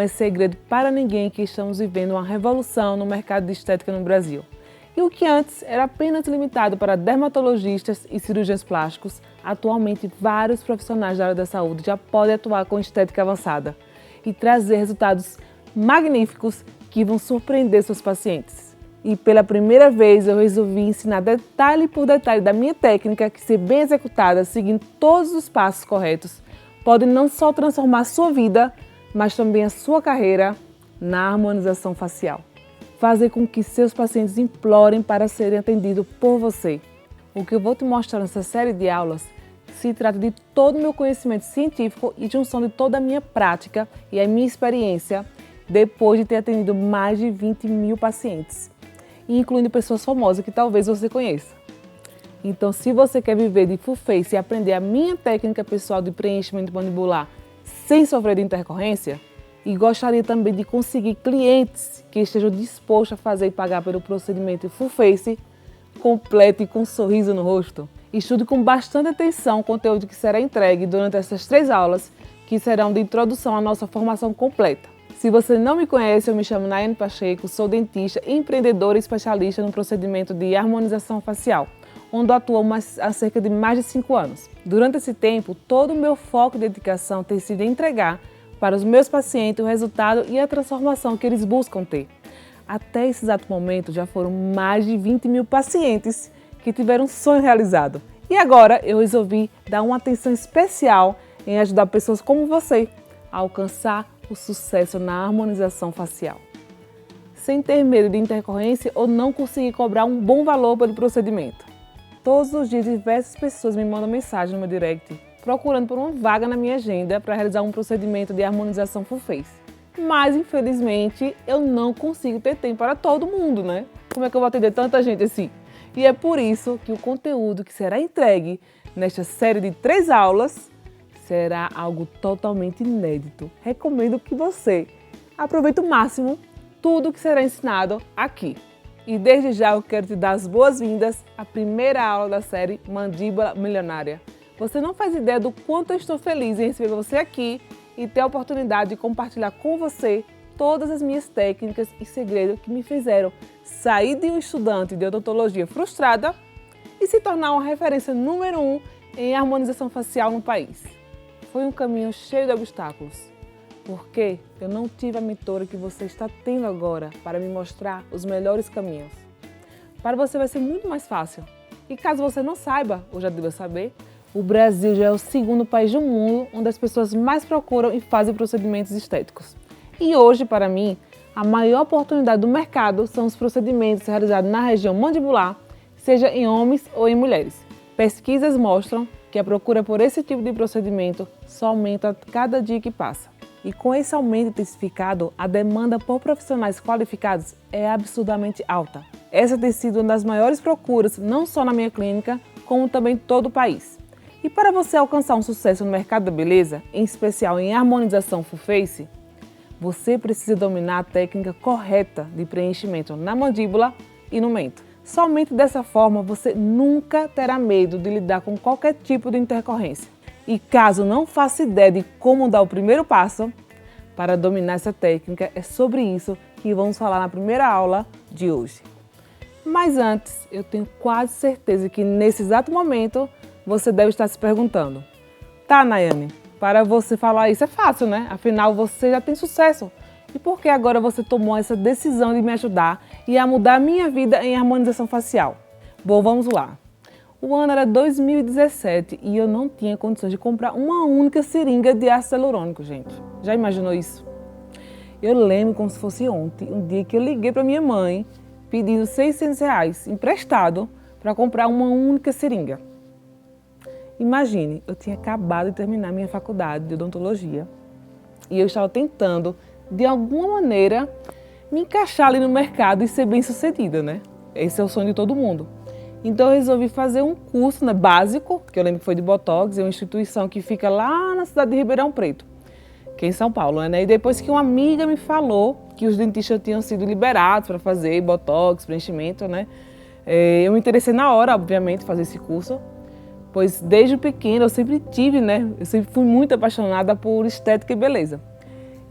é segredo para ninguém que estamos vivendo uma revolução no mercado de estética no Brasil. E o que antes era apenas limitado para dermatologistas e cirurgiões plásticos, atualmente vários profissionais da área da saúde já podem atuar com estética avançada e trazer resultados magníficos que vão surpreender seus pacientes. E pela primeira vez eu resolvi ensinar detalhe por detalhe da minha técnica que, se bem executada, seguindo todos os passos corretos, pode não só transformar a sua vida, mas também a sua carreira na harmonização facial. Fazer com que seus pacientes implorem para serem atendidos por você. O que eu vou te mostrar nessa série de aulas se trata de todo o meu conhecimento científico e junção de toda a minha prática e a minha experiência depois de ter atendido mais de 20 mil pacientes, incluindo pessoas famosas que talvez você conheça. Então, se você quer viver de full face e aprender a minha técnica pessoal de preenchimento mandibular sem sofrer de intercorrência, e gostaria também de conseguir clientes que estejam dispostos a fazer e pagar pelo procedimento full face completo e com um sorriso no rosto, estude com bastante atenção o conteúdo que será entregue durante essas 3 aulas, que serão de introdução à nossa formação completa. Se você não me conhece, eu me chamo Nayane Pacheco, sou dentista, empreendedora e especialista no procedimento de harmonização facial, onde atuo há cerca de mais de 5 anos. Durante esse tempo, todo o meu foco e dedicação tem sido entregar para os meus pacientes o resultado e a transformação que eles buscam ter. Até esse exato momento, já foram mais de 20 mil pacientes que tiveram um sonho realizado. E agora eu resolvi dar uma atenção especial em ajudar pessoas como você a alcançar o sucesso na harmonização facial, sem ter medo de intercorrência ou não conseguir cobrar um bom valor pelo procedimento. Todos os dias, diversas pessoas me mandam mensagem no meu direct procurando por uma vaga na minha agenda para realizar um procedimento de harmonização full face. Mas, infelizmente, eu não consigo ter tempo para todo mundo, né? Como é que eu vou atender tanta gente assim? E é por isso que o conteúdo que será entregue nesta série de 3 aulas será algo totalmente inédito. Recomendo que você aproveite o máximo tudo que será ensinado aqui. E desde já eu quero te dar as boas-vindas à primeira aula da série Mandíbula Milionária. Você não faz ideia do quanto eu estou feliz em receber você aqui e ter a oportunidade de compartilhar com você todas as minhas técnicas e segredos que me fizeram sair de um estudante de odontologia frustrada e se tornar uma referência número 1 em harmonização facial no país. Foi um caminho cheio de obstáculos, porque eu não tive a mentora que você está tendo agora para me mostrar os melhores caminhos. Para você vai ser muito mais fácil. E caso você não saiba, ou já deva saber, o Brasil já é o 2º país do mundo onde as pessoas mais procuram e fazem procedimentos estéticos. E hoje, para mim, a maior oportunidade do mercado são os procedimentos realizados na região mandibular, seja em homens ou em mulheres. Pesquisas mostram que a procura por esse tipo de procedimento só aumenta a cada dia que passa. E com esse aumento intensificado, a demanda por profissionais qualificados é absurdamente alta. Essa tem sido uma das maiores procuras, não só na minha clínica, como também em todo o país. E para você alcançar um sucesso no mercado da beleza, em especial em harmonização full face, você precisa dominar a técnica correta de preenchimento na mandíbula e no mento. Somente dessa forma você nunca terá medo de lidar com qualquer tipo de intercorrência. E caso não faça ideia de como dar o primeiro passo para dominar essa técnica, é sobre isso que vamos falar na primeira aula de hoje. Mas antes, eu tenho quase certeza que nesse exato momento você deve estar se perguntando: tá, Nayane, para você falar isso é fácil, né? Afinal, você já tem sucesso. E por que agora você tomou essa decisão de me ajudar e a mudar a minha vida em harmonização facial? Bom, vamos lá. O ano era 2017 e eu não tinha condições de comprar uma única seringa de ácido hialurônico, gente. Já imaginou isso? Eu lembro como se fosse ontem, um dia que eu liguei para minha mãe pedindo R$600 emprestado para comprar uma única seringa. Imagine, eu tinha acabado de terminar minha faculdade de odontologia e eu estava tentando, de alguma maneira, me encaixar ali no mercado e ser bem-sucedida, né? Esse é o sonho de todo mundo. Então eu resolvi fazer um curso, né, básico, que eu lembro que foi de Botox, é uma instituição que fica lá na cidade de Ribeirão Preto, que é em São Paulo, né? E depois que uma amiga me falou que os dentistas tinham sido liberados para fazer Botox, preenchimento, né? Eu me interessei na hora, obviamente, fazer esse curso. Pois desde pequena eu sempre tive, né? Eu sempre fui muito apaixonada por estética e beleza.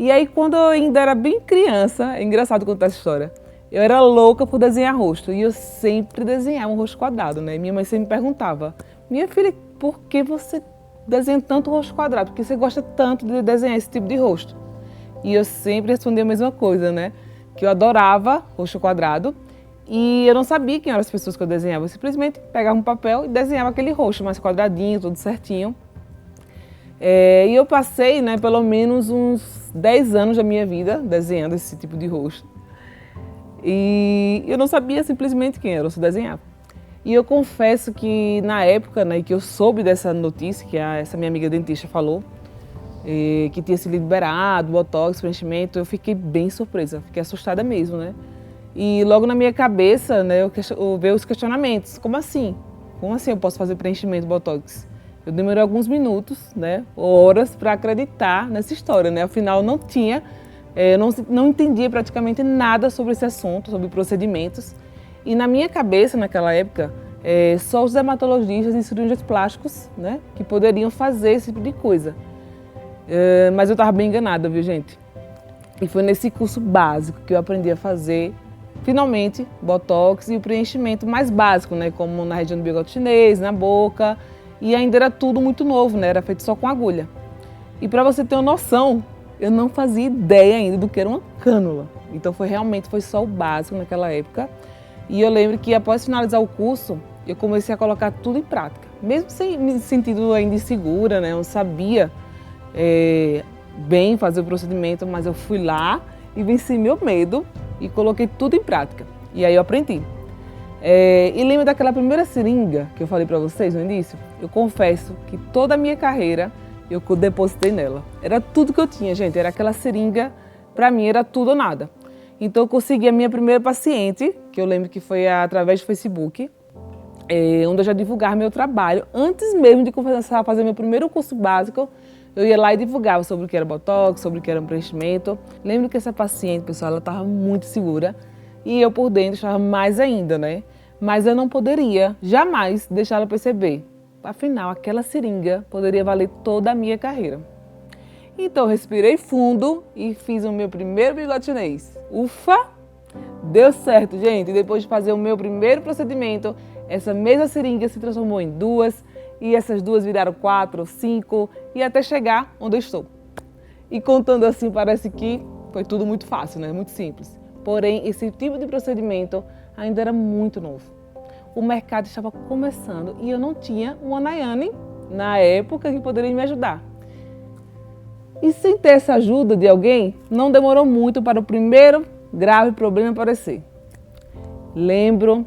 E aí, quando eu ainda era bem criança, é engraçado contar essa história, eu era louca por desenhar rosto e eu sempre desenhava um rosto quadrado, né? Minha mãe sempre me perguntava, minha filha, por que você desenha tanto rosto quadrado? Por que você gosta tanto de desenhar esse tipo de rosto? E eu sempre respondia a mesma coisa, né? Que eu adorava rosto quadrado e eu não sabia quem eram as pessoas que eu desenhava. Eu simplesmente pegava um papel e desenhava aquele rosto mais quadradinho, tudo certinho. E eu passei, né, pelo menos uns 10 anos da minha vida desenhando esse tipo de rosto. E eu não sabia simplesmente quem era, eu só desenhava. E eu confesso que na época, né, que eu soube dessa notícia, que essa minha amiga dentista falou, que tinha sido liberado, botox, preenchimento, eu fiquei bem surpresa, fiquei assustada mesmo, né? E logo na minha cabeça, né, eu veio os questionamentos, como assim? Como assim eu posso fazer preenchimento, botox? Eu demorei alguns minutos, né, horas para acreditar nessa história, né? Afinal, não tinha, não entendia praticamente nada sobre esse assunto, sobre procedimentos. E na minha cabeça, naquela época, só os dermatologistas e cirurgiões plásticos, né, que poderiam fazer esse tipo de coisa. Mas eu estava bem enganada, viu, gente? E foi nesse curso básico que eu aprendi a fazer, finalmente, botox e o preenchimento mais básico, né, como na região do bigode chinês, na boca. E ainda era tudo muito novo, né? Era feito só com agulha. E para você ter uma noção, eu não fazia ideia ainda do que era uma cânula. Então foi só o básico naquela época. E eu lembro que após finalizar o curso, eu comecei a colocar tudo em prática. Mesmo sem me sentindo ainda insegura, né? Eu não sabia bem fazer o procedimento, mas eu fui lá e venci meu medo e coloquei tudo em prática. E aí eu aprendi. E lembra daquela primeira seringa que eu falei para vocês no início? Eu confesso que toda a minha carreira eu depositei nela. Era tudo que eu tinha, gente. Era aquela seringa, para mim era tudo ou nada. Então eu consegui a minha primeira paciente, que eu lembro que foi através do Facebook, onde eu já divulgava meu trabalho. Antes mesmo de começar a fazer meu primeiro curso básico, eu ia lá e divulgava sobre o que era botox, sobre o que era um preenchimento. Lembro que essa paciente, pessoal, ela estava muito segura. E eu por dentro estava mais ainda, né? Mas eu não poderia jamais deixar ela perceber. Afinal, aquela seringa poderia valer toda a minha carreira. Então, eu respirei fundo e fiz o meu primeiro bigode chinês. Ufa! Deu certo, gente. Depois de fazer o meu primeiro procedimento, essa mesma seringa se transformou em duas, e essas duas viraram 4, 5, e até chegar onde eu estou. E contando assim, parece que foi tudo muito fácil, né? Muito simples. Porém, esse tipo de procedimento ainda era muito novo. O mercado estava começando e eu não tinha uma Nayane, na época, que poderia me ajudar. E sem ter essa ajuda de alguém, não demorou muito para o primeiro grave problema aparecer. Lembro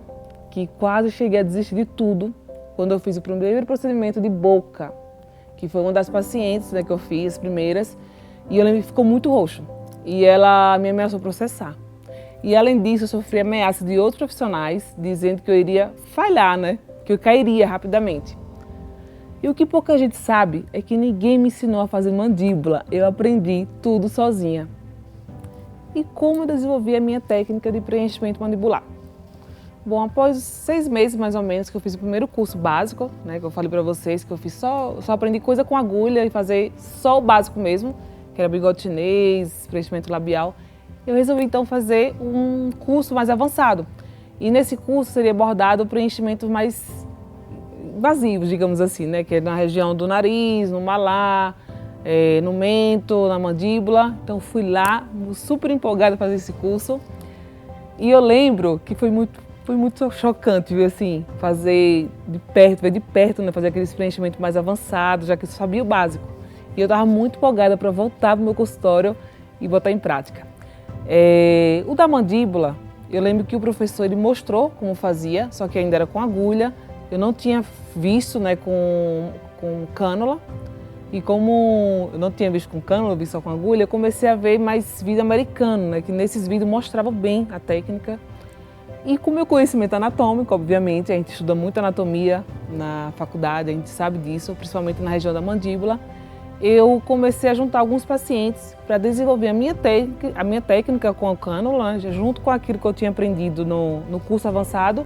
que quase cheguei a desistir de tudo quando eu fiz o primeiro procedimento de boca, que foi uma das pacientes, né, que eu fiz, as primeiras, e eu lembro que ficou muito roxo. E ela me ameaçou processar. E além disso, eu sofri ameaças de outros profissionais, dizendo que eu iria falhar, né? Que eu cairia rapidamente. E o que pouca gente sabe é que ninguém me ensinou a fazer mandíbula, eu aprendi tudo sozinha. E como eu desenvolvi a minha técnica de preenchimento mandibular? Bom, após 6 meses mais ou menos que eu fiz o primeiro curso básico, né? Que eu falei para vocês que eu fiz só aprendi coisa com agulha e fazer só o básico mesmo, que era bigode chinês, preenchimento labial. Eu resolvi então fazer um curso mais avançado. E nesse curso seria abordado preenchimentos mais invasivos, digamos assim, né? Que é na região do nariz, no malar, no mento, na mandíbula. Então fui lá, super empolgada para fazer esse curso. E eu lembro que foi muito chocante, viu, assim, fazer ver de perto, né? Fazer aqueles preenchimentos mais avançados, já que eu sabia o básico. E eu estava muito empolgada para voltar para o meu consultório e botar em prática. O da mandíbula, eu lembro que o professor ele mostrou como fazia, só que ainda era com agulha. Eu não tinha visto, né, com cânula. E como eu não tinha visto com cânula, eu vi só com agulha, eu comecei a ver mais vídeo americano, né, que nesses vídeos mostrava bem a técnica. E com o meu conhecimento anatômico, obviamente, a gente estuda muito anatomia na faculdade, a gente sabe disso, principalmente na região da mandíbula. Eu comecei a juntar alguns pacientes para desenvolver a minha técnica com a cânula, né, junto com aquilo que eu tinha aprendido no curso avançado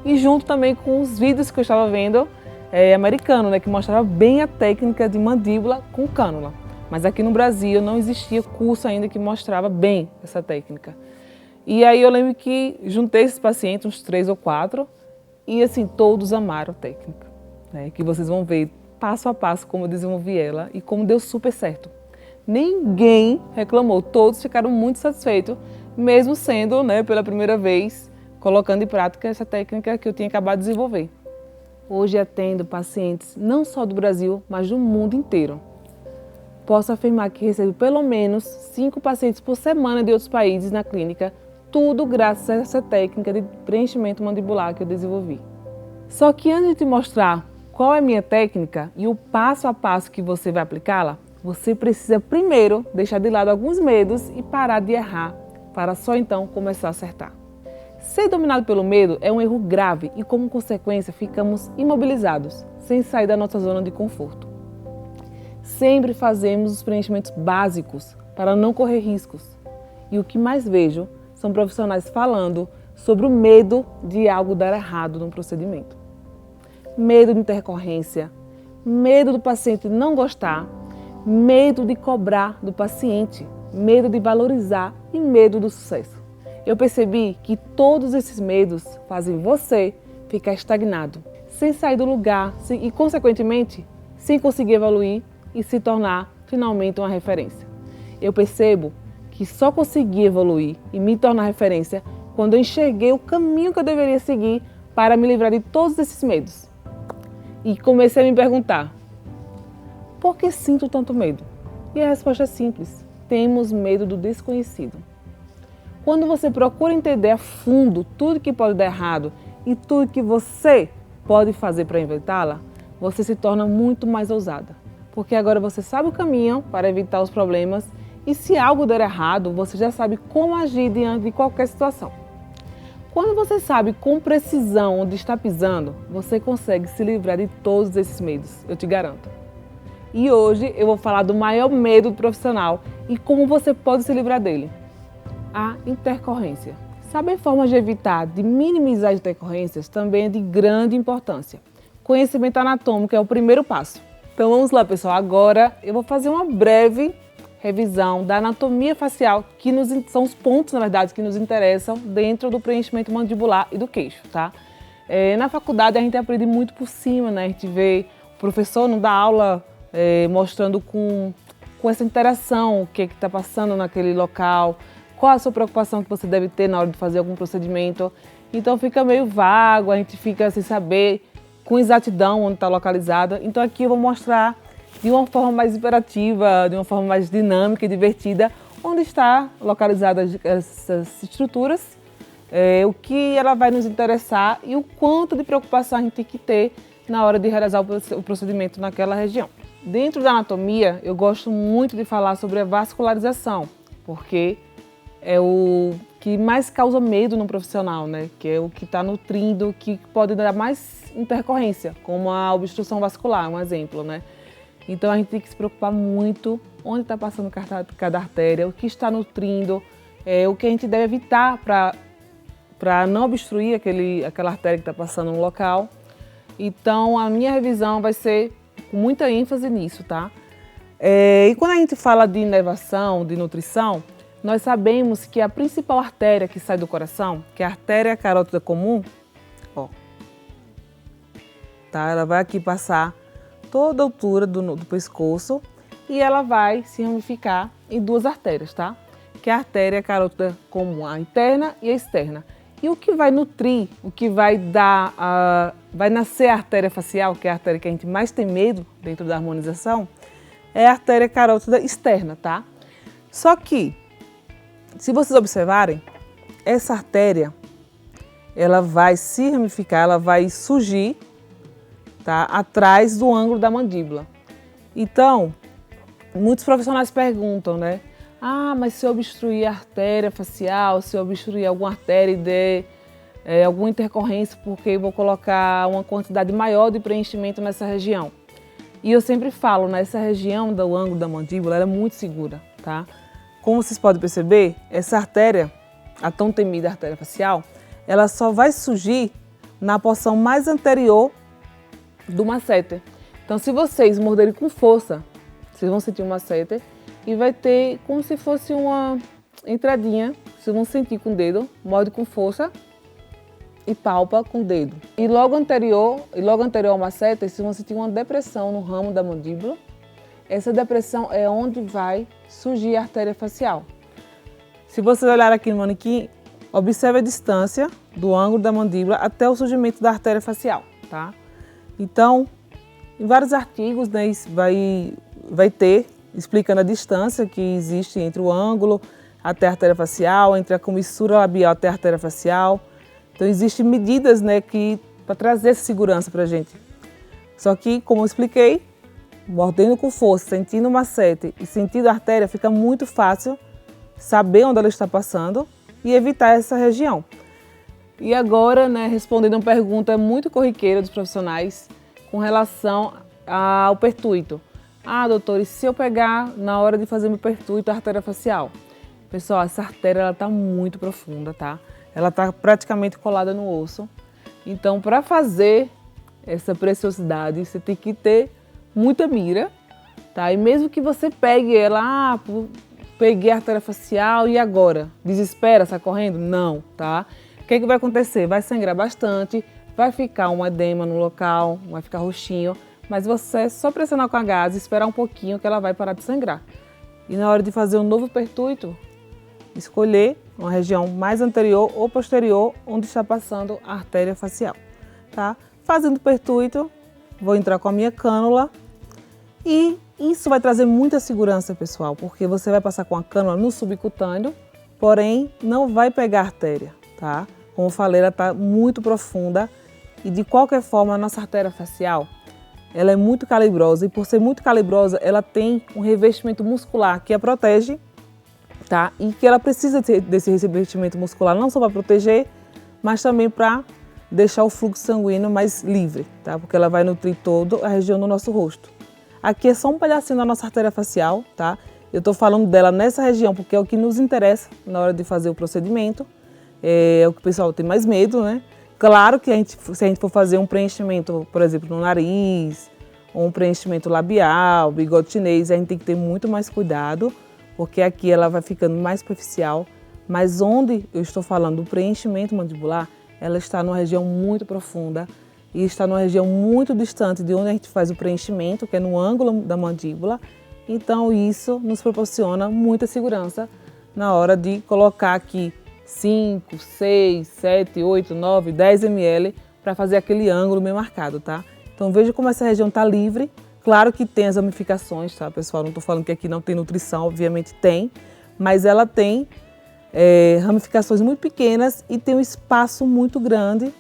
e junto também com os vídeos que eu estava vendo americano, né, que mostrava bem a técnica de mandíbula com cânula. Mas aqui no Brasil não existia curso ainda que mostrava bem essa técnica. E aí eu lembro que juntei esses pacientes, uns 3 ou 4, e assim, todos amaram a técnica, né? Que vocês vão ver passo a passo como eu desenvolvi ela e como deu super certo. Ninguém reclamou, todos ficaram muito satisfeitos, mesmo sendo, né, pela primeira vez, colocando em prática essa técnica que eu tinha acabado de desenvolver. Hoje atendo pacientes não só do Brasil, mas do mundo inteiro. Posso afirmar que recebo pelo menos 5 pacientes por semana de outros países na clínica, tudo graças a essa técnica de preenchimento mandibular que eu desenvolvi. Só que antes de te mostrar qual é a minha técnica e o passo a passo que você vai aplicá-la, você precisa primeiro deixar de lado alguns medos e parar de errar, para só então começar a acertar. Ser dominado pelo medo é um erro grave e, como consequência, ficamos imobilizados, sem sair da nossa zona de conforto. Sempre fazemos os preenchimentos básicos para não correr riscos. E o que mais vejo são profissionais falando sobre o medo de algo dar errado no procedimento. Medo de intercorrência, medo do paciente não gostar, medo de cobrar do paciente, medo de valorizar e medo do sucesso. Eu percebi que todos esses medos fazem você ficar estagnado, sem sair do lugar e, consequentemente, sem conseguir evoluir e se tornar finalmente uma referência. Eu percebo que só consegui evoluir e me tornar referência quando eu enxerguei o caminho que eu deveria seguir para me livrar de todos esses medos. E comecei a me perguntar, por que sinto tanto medo? E a resposta é simples, temos medo do desconhecido. Quando você procura entender a fundo tudo que pode dar errado e tudo que você pode fazer para evitá-la, você se torna muito mais ousada. Porque agora você sabe o caminho para evitar os problemas e se algo der errado, você já sabe como agir diante de qualquer situação. Quando você sabe com precisão onde está pisando, você consegue se livrar de todos esses medos, eu te garanto. E hoje eu vou falar do maior medo do profissional e como você pode se livrar dele. A intercorrência. Saber formas de evitar, de minimizar as intercorrências também é de grande importância. Conhecimento anatômico é o primeiro passo. Então vamos lá, pessoal. Agora eu vou fazer uma breve revisão da anatomia facial, que são os pontos, na verdade, que nos interessam dentro do preenchimento mandibular e do queixo, tá? Na faculdade a gente aprende muito por cima, né? A gente vê o professor não dá aula mostrando com essa interação o que está passando naquele local, qual a sua preocupação que você deve ter na hora de fazer algum procedimento. Então fica meio vago, a gente fica sem saber com exatidão onde está localizada. Então aqui eu vou mostrar de uma forma mais imperativa, de uma forma mais dinâmica e divertida, onde está localizada essas estruturas, o que ela vai nos interessar e o quanto de preocupação a gente tem que ter na hora de realizar o procedimento naquela região. Dentro da anatomia, eu gosto muito de falar sobre a vascularização, porque é o que mais causa medo no profissional, né? Que é o que está nutrindo, que pode dar mais intercorrência, como a obstrução vascular, um exemplo, né? Então a gente tem que se preocupar muito onde está passando cada artéria, o que está nutrindo, o que a gente deve evitar para não obstruir aquela artéria que está passando no local. Então a minha revisão vai ser com muita ênfase nisso, tá? E quando a gente fala de inervação, de nutrição, nós sabemos que a principal artéria que sai do coração, que é a artéria carótida comum, ó, tá? Ela vai aqui passar toda a altura do pescoço e ela vai se ramificar em 2 artérias, tá? Que é a artéria carótida comum, a interna e a externa. E o que vai nutrir, o que vai dar, vai nascer a artéria facial, que é a artéria que a gente mais tem medo dentro da harmonização, é a artéria carótida externa, tá? Só que, se vocês observarem, essa artéria, ela vai se ramificar, ela vai surgir, tá, atrás do ângulo da mandíbula. Então, muitos profissionais perguntam, né? Ah, mas se eu obstruir a artéria facial, se eu obstruir alguma artéria e der alguma intercorrência, porque eu vou colocar uma quantidade maior de preenchimento nessa região. E eu sempre falo, nessa região do ângulo da mandíbula, ela é muito segura, tá? Como vocês podem perceber, essa artéria, a tão temida artéria facial, ela só vai surgir na porção mais anterior do masseter. Então, se vocês morderem com força, vocês vão sentir um masseter e vai ter como se fosse uma entradinha. Vocês vão sentir com o dedo, morde com força e palpa com o dedo. E logo anterior ao masseter, vocês vão sentir uma depressão no ramo da mandíbula. Essa depressão é onde vai surgir a artéria facial. Se vocês olharem aqui no manequim, observe a distância do ângulo da mandíbula até o surgimento da artéria facial, tá? Então, em vários artigos, né, vai ter explicando a distância que existe entre o ângulo até a artéria facial, entre a comissura labial até a artéria facial. Então, existem medidas, né, para trazer essa segurança para a gente. Só que, como eu expliquei, mordendo com força, sentindo o masseter e sentindo a artéria, fica muito fácil saber onde ela está passando e evitar essa região. E agora, né, respondendo uma pergunta muito corriqueira dos profissionais com relação ao pertuito. Ah, doutor, e se eu pegar na hora de fazer meu pertuito a artéria facial? Pessoal, essa artéria está muito profunda, tá? Ela está praticamente colada no osso. Então, para fazer essa preciosidade, você tem que ter muita mira, tá? E mesmo que você pegue ela, peguei a artéria facial e agora? Desespera, sai correndo? Não, tá? O que vai acontecer? Vai sangrar bastante, vai ficar um edema no local, vai ficar roxinho, mas você só pressionar com a gás e esperar um pouquinho que ela vai parar de sangrar. E na hora de fazer um novo pertuito, escolher uma região mais anterior ou posterior onde está passando a artéria facial, tá? Fazendo o pertuito, vou entrar com a minha cânula e isso vai trazer muita segurança, pessoal, porque você vai passar com a cânula no subcutâneo, porém não vai pegar a artéria, tá? Como eu falei, ela está muito profunda e de qualquer forma a nossa artéria facial, ela é muito calibrosa e por ser muito calibrosa, ela tem um revestimento muscular que a protege, tá? E que ela precisa desse revestimento muscular não só para proteger, mas também para deixar o fluxo sanguíneo mais livre, tá? Porque ela vai nutrir toda a região do nosso rosto. Aqui é só um pedacinho da nossa artéria facial, tá? Eu estou falando dela nessa região porque é o que nos interessa na hora de fazer o procedimento. É o que o pessoal tem mais medo, né? Claro que se a gente for fazer um preenchimento, por exemplo, no nariz, ou um preenchimento labial, bigode chinês, a gente tem que ter muito mais cuidado, porque aqui ela vai ficando mais superficial. Mas onde eu estou falando do preenchimento mandibular, ela está numa região muito profunda e está numa região muito distante de onde a gente faz o preenchimento, que é no ângulo da mandíbula. Então isso nos proporciona muita segurança na hora de colocar aqui 5, 6, 7, 8, 9, 10 ml para fazer aquele ângulo bem marcado, tá? Então veja como essa região está livre. Claro que tem as ramificações, tá, pessoal? Não estou falando que aqui não tem nutrição, obviamente tem, mas ela tem ramificações muito pequenas e tem um espaço muito grande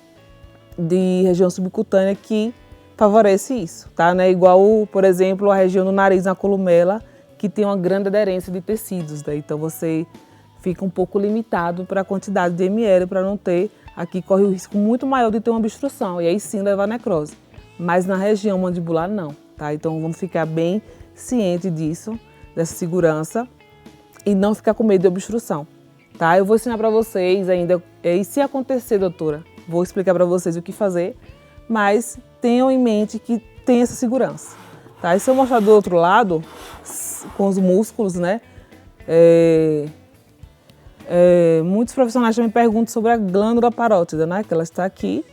de região subcutânea que favorece isso, tá? Não é igual, por exemplo, a região do nariz na columela, que tem uma grande aderência de tecidos, né? Então você fica um pouco limitado para a quantidade de ml para não ter, aqui corre o risco muito maior de ter uma obstrução e aí sim levar a necrose. Mas na região mandibular não, tá? Então vamos ficar bem ciente disso, dessa segurança e não ficar com medo de obstrução, tá? Eu vou ensinar para vocês ainda, e se acontecer, doutora, vou explicar para vocês o que fazer, mas tenham em mente que tem essa segurança, tá? E se eu mostrar do outro lado, com os músculos, né? Muitos profissionais também perguntam sobre a glândula parótida, né? Que ela está aqui,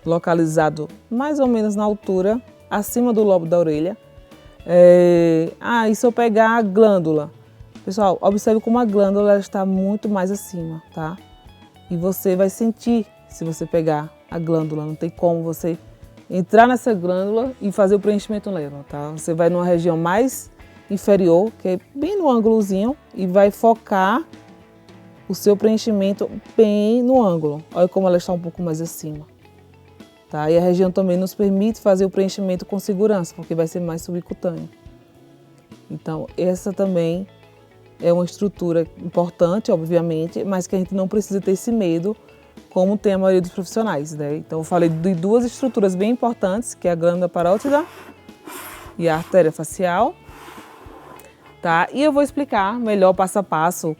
localizado mais ou menos na altura, acima do lobo da orelha. E se eu pegar a glândula? Pessoal, observe como a glândula ela está muito mais acima, tá? E você vai sentir se você pegar a glândula, não tem como você entrar nessa glândula e fazer o preenchimento nela, tá? Você vai numa região mais inferior, que é bem no ângulozinho, e vai focar o seu preenchimento bem no ângulo. Olha como ela está um pouco mais acima, tá? E a região também nos permite fazer o preenchimento com segurança, porque vai ser mais subcutâneo. Então, essa também é uma estrutura importante, obviamente, mas que a gente não precisa ter esse medo, como tem a maioria dos profissionais, né? Então, eu falei de duas estruturas bem importantes, que é a glândula parótida e a artéria facial, tá? E eu vou explicar melhor passo a passo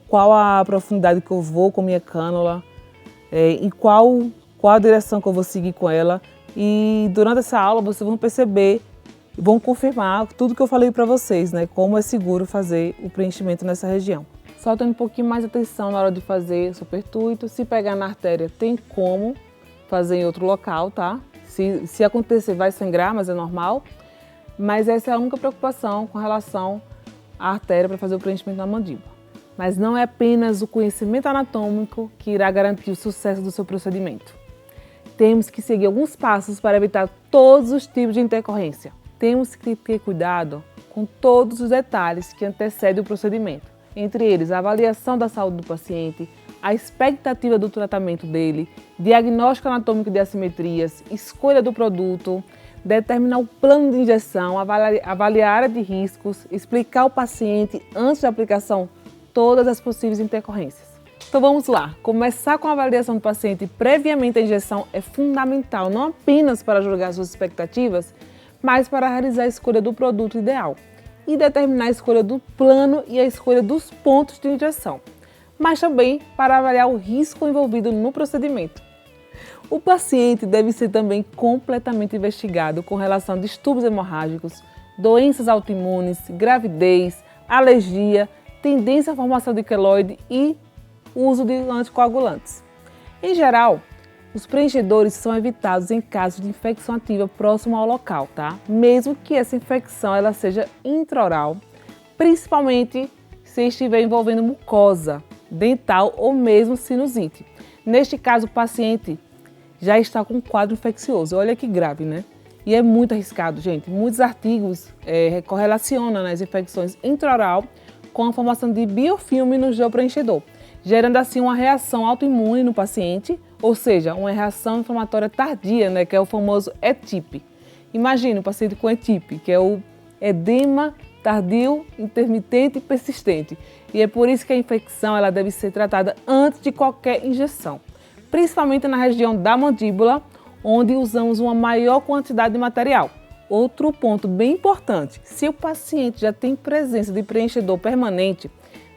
qual a profundidade que eu vou com minha cânula e qual a direção que eu vou seguir com ela. E durante essa aula vocês vão perceber vão confirmar tudo que eu falei para vocês, né? Como é seguro fazer o preenchimento nessa região. Só tendo um pouquinho mais de atenção na hora de fazer supertuito. Se pegar na artéria, tem como fazer em outro local, tá? Se acontecer, vai sangrar, mas é normal. Mas essa é a única preocupação com relação à artéria para fazer o preenchimento na mandíbula. Mas não é apenas o conhecimento anatômico que irá garantir o sucesso do seu procedimento. Temos que seguir alguns passos para evitar todos os tipos de intercorrência. Temos que ter cuidado com todos os detalhes que antecedem o procedimento. Entre eles, a avaliação da saúde do paciente, a expectativa do tratamento dele, diagnóstico anatômico de assimetrias, escolha do produto, determinar o plano de injeção, avaliar a área de riscos, explicar ao paciente antes da aplicação todas as possíveis intercorrências. Então vamos lá, começar com a avaliação do paciente previamente à injeção é fundamental, não apenas para julgar suas expectativas, mas para realizar a escolha do produto ideal e determinar a escolha do plano e a escolha dos pontos de injeção, mas também para avaliar o risco envolvido no procedimento. O paciente deve ser também completamente investigado com relação a distúrbios hemorrágicos, doenças autoimunes, gravidez, alergia, tendência à formação de queloide e uso de anticoagulantes. Em geral, os preenchedores são evitados em casos de infecção ativa próximo ao local, tá? Mesmo que essa infecção ela seja intraoral, principalmente se estiver envolvendo mucosa dental ou mesmo sinusite. Neste caso, o paciente já está com um quadro infeccioso. Olha que grave, né? E é muito arriscado, gente. Muitos artigos correlacionam as infecções intraoral com a formação de biofilme no gel preenchedor, gerando assim uma reação autoimune no paciente, ou seja, uma reação inflamatória tardia, né, que é o famoso ETIP. Imagina o paciente com ETIP, que é o edema tardio, intermitente e persistente. E é por isso que a infecção ela deve ser tratada antes de qualquer injeção, principalmente na região da mandíbula, onde usamos uma maior quantidade de material. Outro ponto bem importante, se o paciente já tem presença de preenchedor permanente,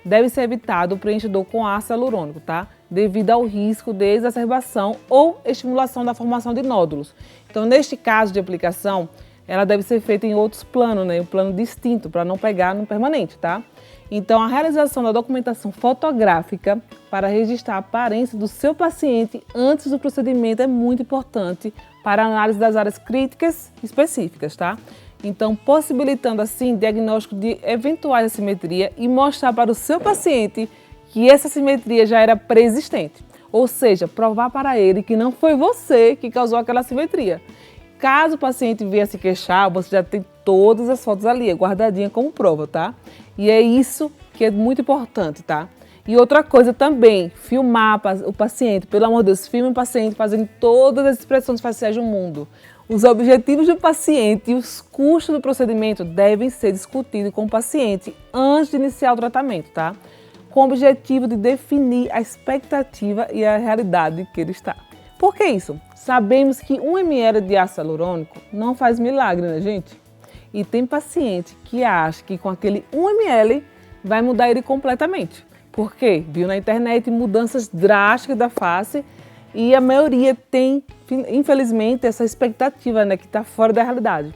deve ser evitado o preenchedor com ácido hialurônico, tá? Devido ao risco de exacerbação ou estimulação da formação de nódulos. Então, neste caso de aplicação, ela deve ser feita em outros planos, né? Um plano distinto, para não pegar no permanente, tá? Então, a realização da documentação fotográfica para registrar a aparência do seu paciente antes do procedimento é muito importante para a análise das áreas críticas específicas, tá? Então, possibilitando assim diagnóstico de eventuais assimetria e mostrar para o seu paciente que essa assimetria já era pré-existente. Ou seja, provar para ele que não foi você que causou aquela assimetria. Caso o paciente venha se queixar, você já tem todas as fotos ali, guardadinha como prova, tá? E é isso que é muito importante, tá? E outra coisa também, filmar o paciente, pelo amor de Deus, filme o paciente fazendo todas as expressões faciais do mundo. Os objetivos do paciente e os custos do procedimento devem ser discutidos com o paciente antes de iniciar o tratamento, tá? Com o objetivo de definir a expectativa e a realidade que ele está. Por que isso? Sabemos que 1 ml de ácido hialurônico não faz milagre, né, gente? E tem paciente que acha que com aquele 1 ml vai mudar ele completamente. Por quê? Viu na internet mudanças drásticas da face e a maioria tem, infelizmente, essa expectativa, né, que está fora da realidade.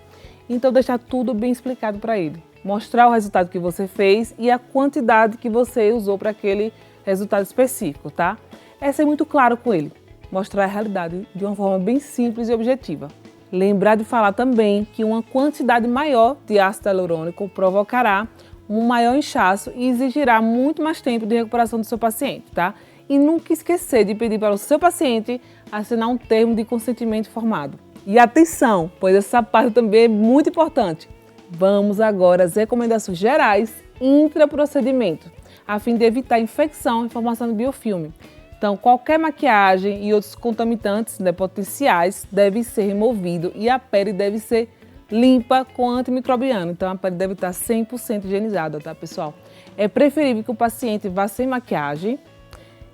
Então, deixar tudo bem explicado para ele. Mostrar o resultado que você fez e a quantidade que você usou para aquele resultado específico, tá? É ser muito claro com ele. Mostrar a realidade de uma forma bem simples e objetiva. Lembrar de falar também que uma quantidade maior de ácido hialurônico provocará um maior inchaço e exigirá muito mais tempo de recuperação do seu paciente, tá? E nunca esquecer de pedir para o seu paciente assinar um termo de consentimento informado. E atenção, pois essa parte também é muito importante. Vamos agora às recomendações gerais intraprocedimento, a fim de evitar infecção e formação de biofilme. Então, qualquer maquiagem e outros contaminantes, né, potenciais devem ser removidos e a pele deve ser limpa com antimicrobiano. Então, a pele deve estar 100% higienizada, tá, pessoal? É preferível que o paciente vá sem maquiagem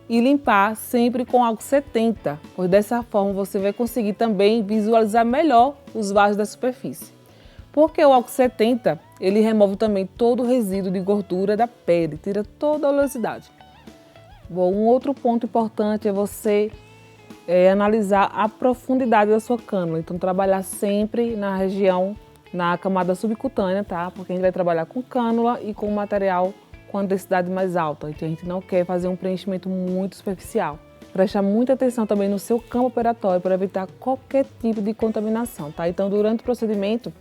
e limpar sempre com álcool 70, pois dessa forma você vai conseguir também visualizar melhor os vasos da superfície. Porque o álcool 70, ele remove também todo o resíduo de gordura da pele, tira toda a oleosidade. Bom, um outro ponto importante é você analisar a profundidade da sua cânula. Então, trabalhar sempre na região na camada subcutânea, tá? Porque a gente vai trabalhar com cânula e com material com a densidade mais alta. Então a gente não quer fazer um preenchimento muito superficial. Prestar muita atenção também no seu campo operatório para evitar qualquer tipo de contaminação, tá? Então durante o procedimento,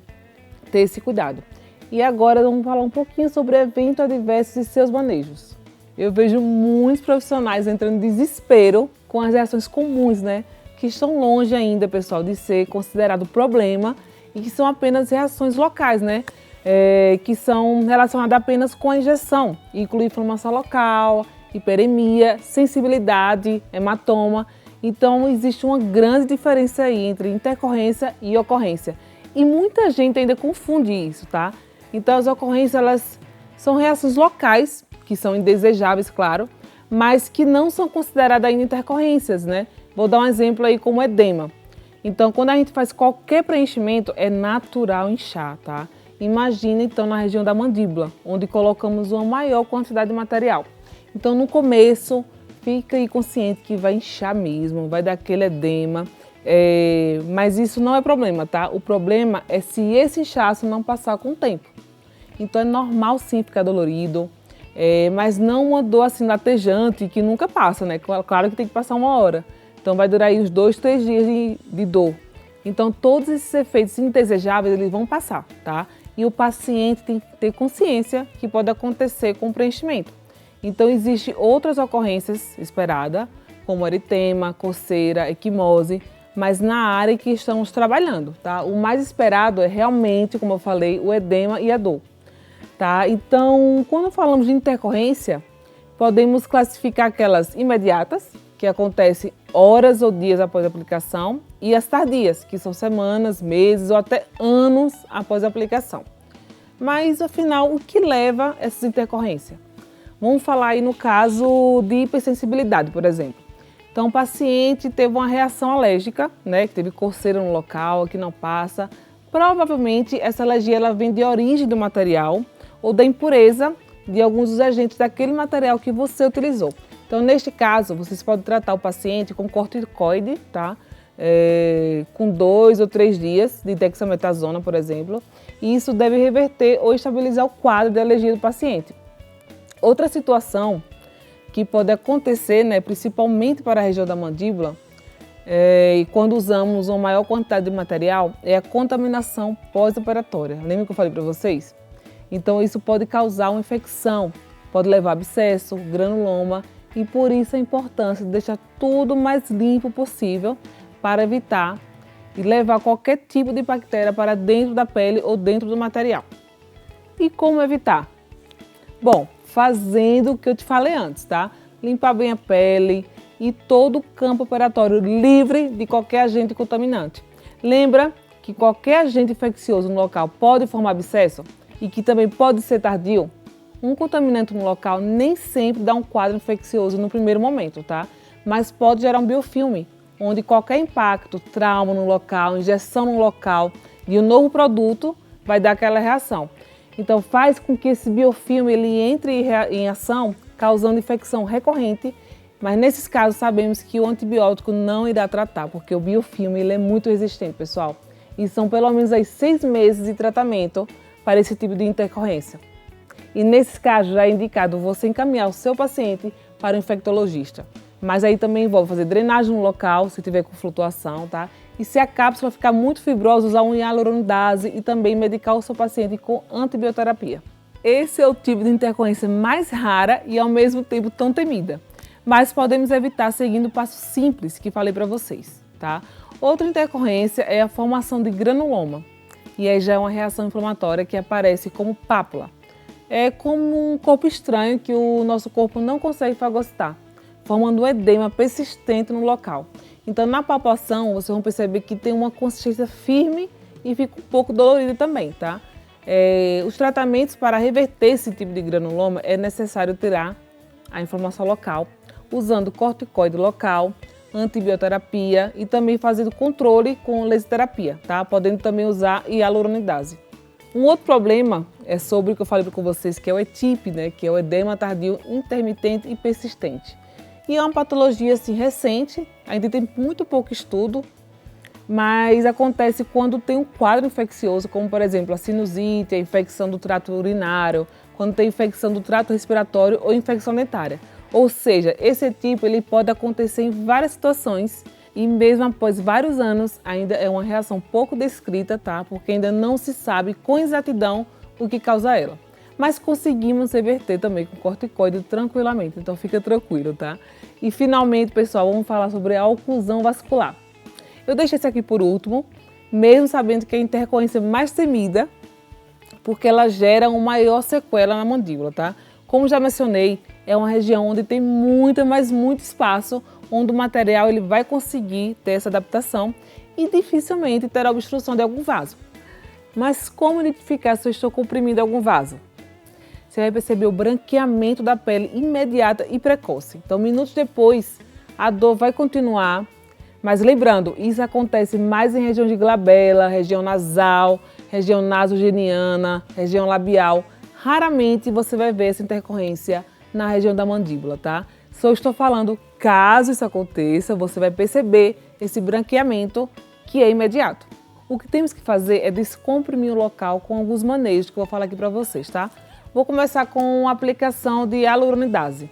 ter esse cuidado. E agora vamos falar um pouquinho sobre eventos adversos e seus manejos. Eu vejo muitos profissionais entrando em desespero com as reações comuns, né? Que estão longe ainda, pessoal, de ser considerado problema e que são apenas reações locais, né? Que são relacionadas apenas com a injeção, inclui inflamação local, hiperemia, sensibilidade, hematoma. Então existe uma grande diferença aí entre intercorrência e ocorrência. E muita gente ainda confunde isso, tá? Então as ocorrências, elas são reações locais, que são indesejáveis, claro, mas que não são consideradas ainda intercorrências, né? Vou dar um exemplo aí como edema. Então, quando a gente faz qualquer preenchimento, é natural inchar, tá? Imagina, então, na região da mandíbula, onde colocamos uma maior quantidade de material. Então, no começo, fica aí consciente que vai inchar mesmo, vai dar aquele edema, mas isso não é problema, tá? O problema é se esse inchaço não passar com o tempo. Então, é normal sim ficar dolorido, mas não uma dor assim latejante que nunca passa, né? Claro que tem que passar 1 hora. Então vai durar aí uns 2, 3 dias de dor. Então todos esses efeitos indesejáveis eles vão passar, tá? E o paciente tem que ter consciência que pode acontecer com o preenchimento. Então existem outras ocorrências esperadas, como eritema, coceira, equimose, mas na área que estamos trabalhando, tá? O mais esperado é realmente, como eu falei, o edema e a dor, tá? Então, quando falamos de intercorrência, podemos classificar aquelas imediatas, que acontecem horas ou dias após a aplicação, e as tardias, que são semanas, meses ou até anos após a aplicação. Mas, afinal, o que leva a essas intercorrências? Vamos falar aí no caso de hipersensibilidade, por exemplo. Então, o paciente teve uma reação alérgica, né, que teve coceira no local, que não passa. Provavelmente, essa alergia ela vem de origem do material ou da impureza de alguns dos agentes daquele material que você utilizou. Então, neste caso, vocês podem tratar o paciente com corticoide, tá? Com 2 ou 3 dias de dexametasona, por exemplo. E isso deve reverter ou estabilizar o quadro de alergia do paciente. Outra situação que pode acontecer, né, principalmente para a região da mandíbula, e quando usamos uma maior quantidade de material, é a contaminação pós-operatória. Lembra que eu falei para vocês? Então, isso pode causar uma infecção, pode levar a abscesso, granuloma, e por isso a importância de deixar tudo mais limpo possível para evitar e levar qualquer tipo de bactéria para dentro da pele ou dentro do material. E como evitar? Bom, fazendo o que eu te falei antes, tá? Limpar bem a pele e todo o campo operatório livre de qualquer agente contaminante. Lembra que qualquer agente infeccioso no local pode formar abscesso e que também pode ser tardio? Um contaminante no local nem sempre dá um quadro infeccioso no primeiro momento, tá? Mas pode gerar um biofilme, onde qualquer impacto, trauma no local, injeção no local de um novo produto vai dar aquela reação. Então faz com que esse biofilme ele entre em ação, causando infecção recorrente, mas nesses casos sabemos que o antibiótico não irá tratar, porque o biofilme ele é muito resistente, pessoal. E são pelo menos aí 6 meses de tratamento para esse tipo de intercorrência. E nesses casos já é indicado você encaminhar o seu paciente para o infectologista. Mas aí também envolve fazer drenagem no local, se tiver com flutuação, tá? E se a cápsula ficar muito fibrosa, usar um hialuronidase e também medicar o seu paciente com antibioterapia. Esse é o tipo de intercorrência mais rara e ao mesmo tempo tão temida. Mas podemos evitar seguindo o passo simples que falei para vocês, tá? Outra intercorrência é a formação de granuloma. E aí já é uma reação inflamatória que aparece como pápula. É como um corpo estranho que o nosso corpo não consegue fagocitar, formando um edema persistente no local. Então, na palpação, vocês vão perceber que tem uma consistência firme e fica um pouco dolorido também, tá? Os tratamentos para reverter esse tipo de granuloma é necessário tirar a inflamação local, usando corticoide local, antibioterapia e também fazendo controle com laser terapia, tá? Podendo também usar hialuronidase. Um outro problema é sobre o que eu falei com vocês, que é o ETIP, né? Que é o edema tardio intermitente e persistente. E é uma patologia assim, recente, ainda tem muito pouco estudo, mas acontece quando tem um quadro infeccioso, como por exemplo a sinusite, a infecção do trato urinário, quando tem infecção do trato respiratório ou infecção dentária. Ou seja, esse tipo ele pode acontecer em várias situações e mesmo após vários anos ainda é uma reação pouco descrita, tá? Porque ainda não se sabe com exatidão o que causa ela. Mas conseguimos reverter também com corticoide tranquilamente, então fica tranquilo, tá? E finalmente, pessoal, vamos falar sobre a oclusão vascular. Eu deixei esse aqui por último, mesmo sabendo que é a intercorrência mais temida, porque ela gera uma maior sequela na mandíbula, tá? Como já mencionei, é uma região onde tem muito espaço, onde o material ele vai conseguir ter essa adaptação e dificilmente terá obstrução de algum vaso. Mas como identificar se eu estou comprimindo algum vaso? Você vai perceber o branqueamento da pele imediata e precoce. Então, minutos depois, a dor vai continuar, mas lembrando, isso acontece mais em região de glabela, região nasal, região nasogeniana, região labial. Raramente você vai ver essa intercorrência na região da mandíbula, tá? Só estou falando, caso isso aconteça, você vai perceber esse branqueamento que é imediato. O que temos que fazer é descomprimir o local com alguns manejos que eu vou falar aqui para vocês, tá? Vou começar com a aplicação de hialuronidase.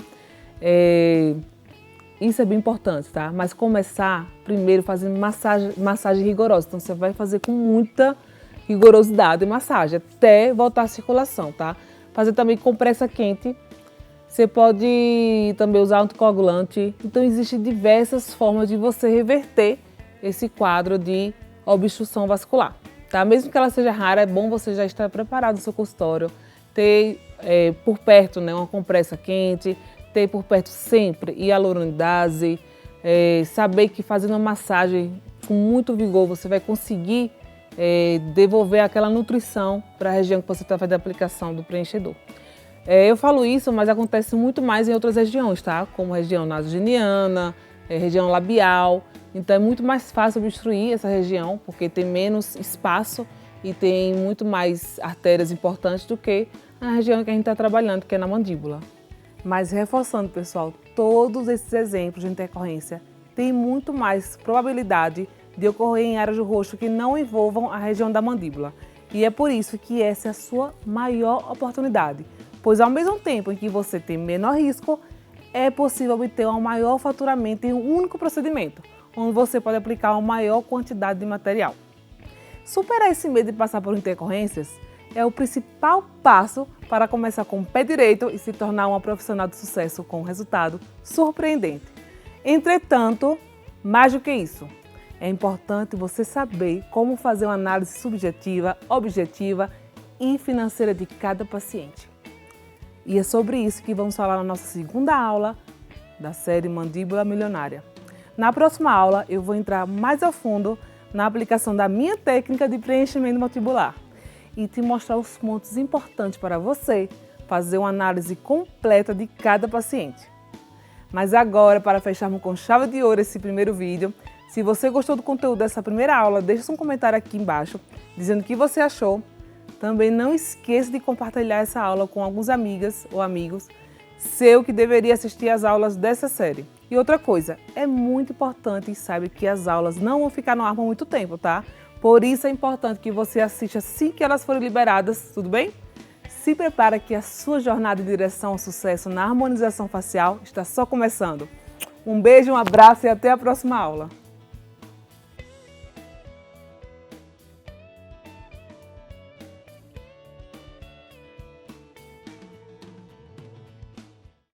Isso é bem importante, tá? Mas começar primeiro fazendo massagem rigorosa. Então você vai fazer com muita rigorosidade e massagem até voltar à circulação, tá? Fazer também compressa quente. Você pode também usar anticoagulante. Então existem diversas formas de você reverter esse quadro de obstrução vascular, tá? Mesmo que ela seja rara, é bom você já estar preparado no seu consultório, ter por perto, né, uma compressa quente, ter por perto sempre hialuronidase, saber que fazendo uma massagem com muito vigor você vai conseguir devolver aquela nutrição para a região que você está fazendo a aplicação do preenchedor. Eu falo isso, mas acontece muito mais em outras regiões, tá? Como região nasogeniana, região labial. Então é muito mais fácil obstruir essa região, porque tem menos espaço e tem muito mais artérias importantes do que a região que a gente está trabalhando, que é na mandíbula. Mas reforçando, pessoal, todos esses exemplos de intercorrência têm muito mais probabilidade de ocorrer em áreas do rosto que não envolvam a região da mandíbula. E é por isso que essa é a sua maior oportunidade, pois ao mesmo tempo em que você tem menor risco, é possível obter um maior faturamento em um único procedimento, onde você pode aplicar uma maior quantidade de material. Superar esse medo de passar por intercorrências é o principal passo para começar com o pé direito e se tornar uma profissional de sucesso com um resultado surpreendente. Entretanto, mais do que isso, é importante você saber como fazer uma análise subjetiva, objetiva e financeira de cada paciente. E é sobre isso que vamos falar na nossa segunda aula da série Mandíbula Milionária. Na próxima aula, eu vou entrar mais a fundo na aplicação da minha técnica de preenchimento mandibular e te mostrar os pontos importantes para você fazer uma análise completa de cada paciente. Mas agora, para fecharmos com chave de ouro esse primeiro vídeo, se você gostou do conteúdo dessa primeira aula, deixa um comentário aqui embaixo dizendo o que você achou. Também não esqueça de compartilhar essa aula com algumas amigas ou amigos seu que deveria assistir às aulas dessa série. E outra coisa, é muito importante e saiba que as aulas não vão ficar no ar por muito tempo, tá? Por isso é importante que você assista assim que elas forem liberadas, tudo bem? Se prepara que a sua jornada em direção ao sucesso na harmonização facial está só começando. Um beijo, um abraço e até a próxima aula.